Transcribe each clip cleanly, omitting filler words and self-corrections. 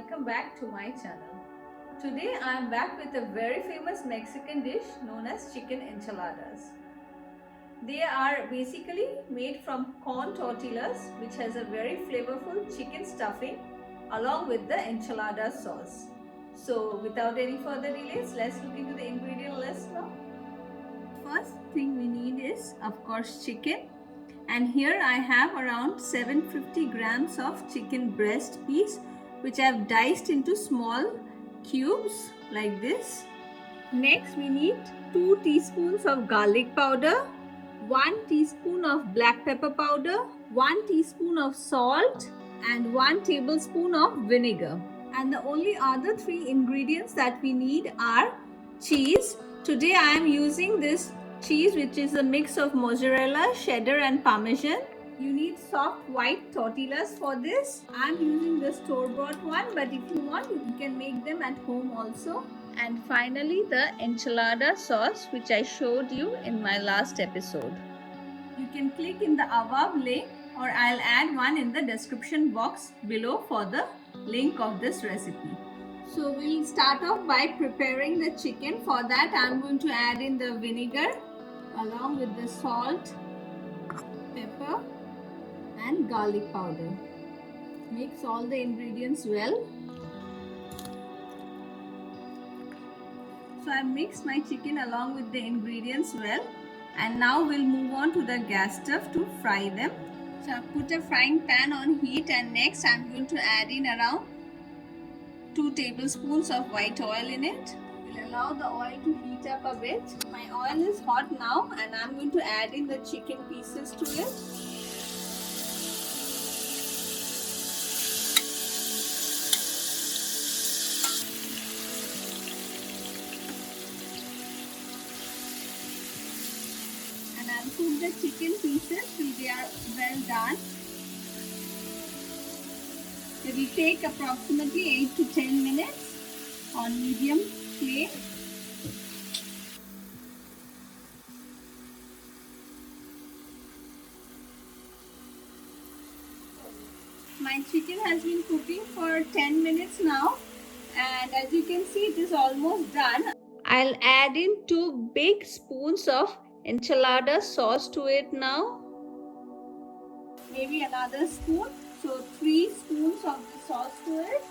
welcome back to my channel. Today I am back with a very famous Mexican dish known as chicken enchiladas. They are basically made from corn tortillas, which has a very flavorful chicken stuffing along with the enchilada sauce. So without any further delays, let's look into the ingredient list now. First thing we need is of course chicken. And here I have around 750 grams of chicken breast piece, which I have diced into small cubes like this. Next we need 2 teaspoons of garlic powder, 1 teaspoon of black pepper powder, 1 teaspoon of salt and 1 tablespoon of vinegar. And the only other 3 ingredients that we need are cheese. Today I am using this cheese, which is a mix of mozzarella, cheddar and parmesan. You need soft white tortillas for this. I'm using the store-bought one, but if you want, you can make them at home also. And finally, the enchilada sauce, which I showed you in my last episode. You can click in the above link, or I'll add one in the description box below for the link of this recipe. So we'll start off by preparing the chicken. For that, I'm going to add in the vinegar along with the salt, pepper and garlic powder. Mix all the ingredients well. So I mixed my chicken along with the ingredients well, and now we'll move on to the gas stove to fry them. So I put a frying pan on heat, and next I'm going to add in around 2 tablespoons of white oil in it. We'll allow the oil to heat up a bit. My oil is hot now, and I'm going to add in the chicken pieces to it. And I'll cook the chicken pieces till they are well done. It will take approximately 8 to 10 minutes on medium flame. My chicken has been cooking for 10 minutes now, and as you can see, it is almost done. I'll add in 2 big spoons of enchilada sauce to it now. Maybe another spoon. So 3 spoons of the sauce to it,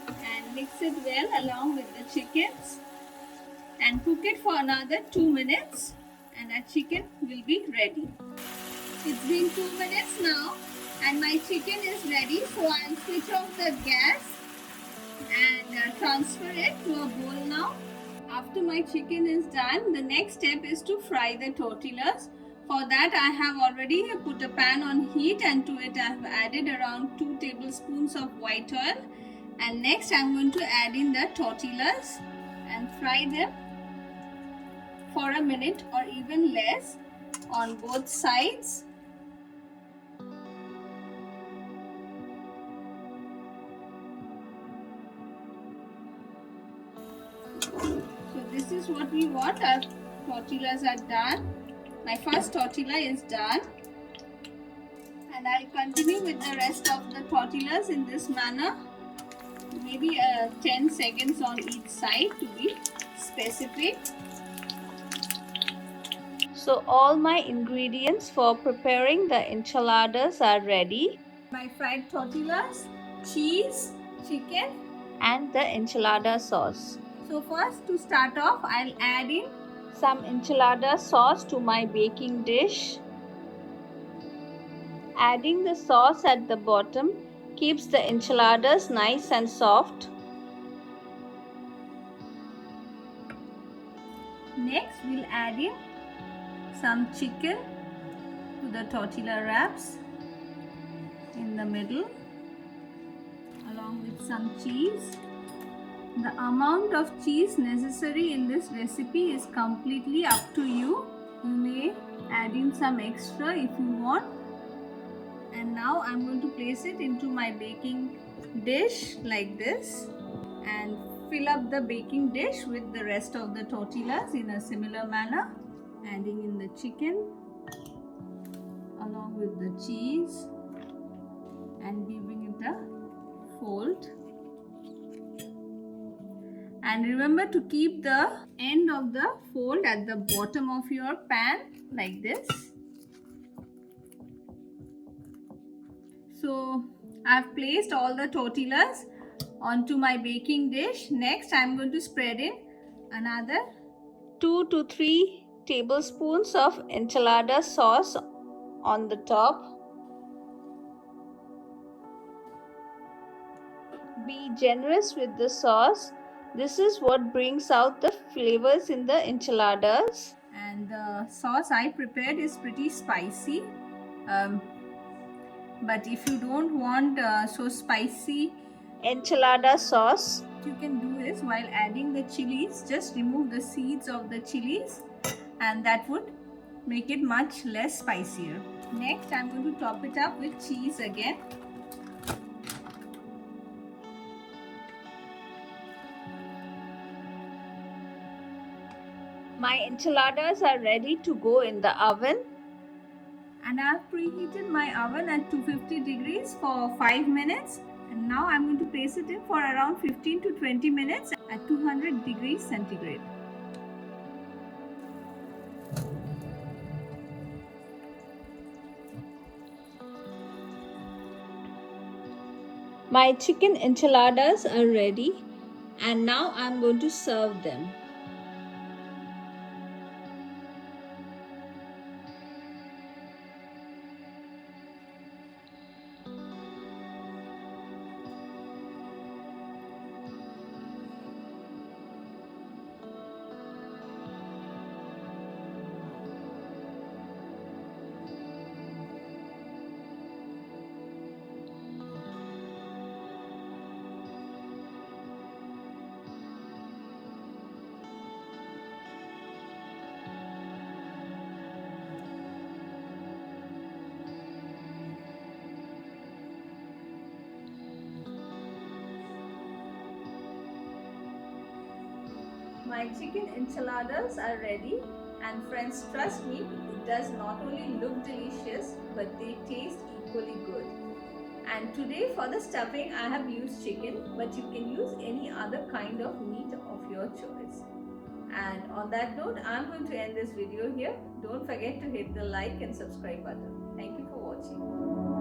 and mix it well along with the chickens and cook it for another 2 minutes, and our chicken will be ready. It's been 2 minutes now and my chicken is ready, so I'll switch off the gas and transfer it to a bowl now. After my chicken is done, the next step is to fry the tortillas. For that, I have already put a pan on heat, and to it I have added around 2 tablespoons of white oil. And next I am going to add in the tortillas and fry them for a minute or even less on both sides. So this is what we want. Our tortillas are done. My first tortilla is done, and I'll continue with the rest of the tortillas in this manner, maybe 10 seconds on each side to be specific. So all my ingredients for preparing the enchiladas are ready. My fried tortillas, cheese, chicken and the enchilada sauce. So first, to start off, I'll add in some enchilada sauce to my baking dish. Adding the sauce at the bottom keeps the enchiladas nice and soft. Next, we'll add in some chicken to the tortilla wraps in the middle, along with some cheese. The amount of cheese necessary in this recipe is completely up to you. You may add in some extra if you want. And now I'm going to place it into my baking dish like this and fill up the baking dish with the rest of the tortillas in a similar manner. Adding in the chicken along with the cheese and giving it a fold. And remember to keep the end of the fold at the bottom of your pan like this. So I've placed all the tortillas onto my baking dish. Next I'm going to spread in another 2 to 3 tablespoons of enchilada sauce on the top. Be generous with the sauce. This is what brings out the flavors in the enchiladas. And the sauce I prepared is pretty spicy. But if you don't want so spicy enchilada sauce, what you can do is, while adding the chilies, just remove the seeds of the chilies, and that would make it much less spicier. Next, I'm going to top it up with cheese again. My enchiladas are ready to go in the oven. And I have preheated my oven at 250 degrees for 5 minutes. And now I'm going to place it in for around 15 to 20 minutes at 200 degrees centigrade. My chicken enchiladas are ready, and now I'm going to serve them. My chicken enchiladas are ready, and friends, trust me, it does not only look delicious but they taste equally good. And today for the stuffing I have used chicken, but you can use any other kind of meat of your choice. And on that note, I'm going to end this video here. Don't forget to hit the like and subscribe button. Thank you for watching.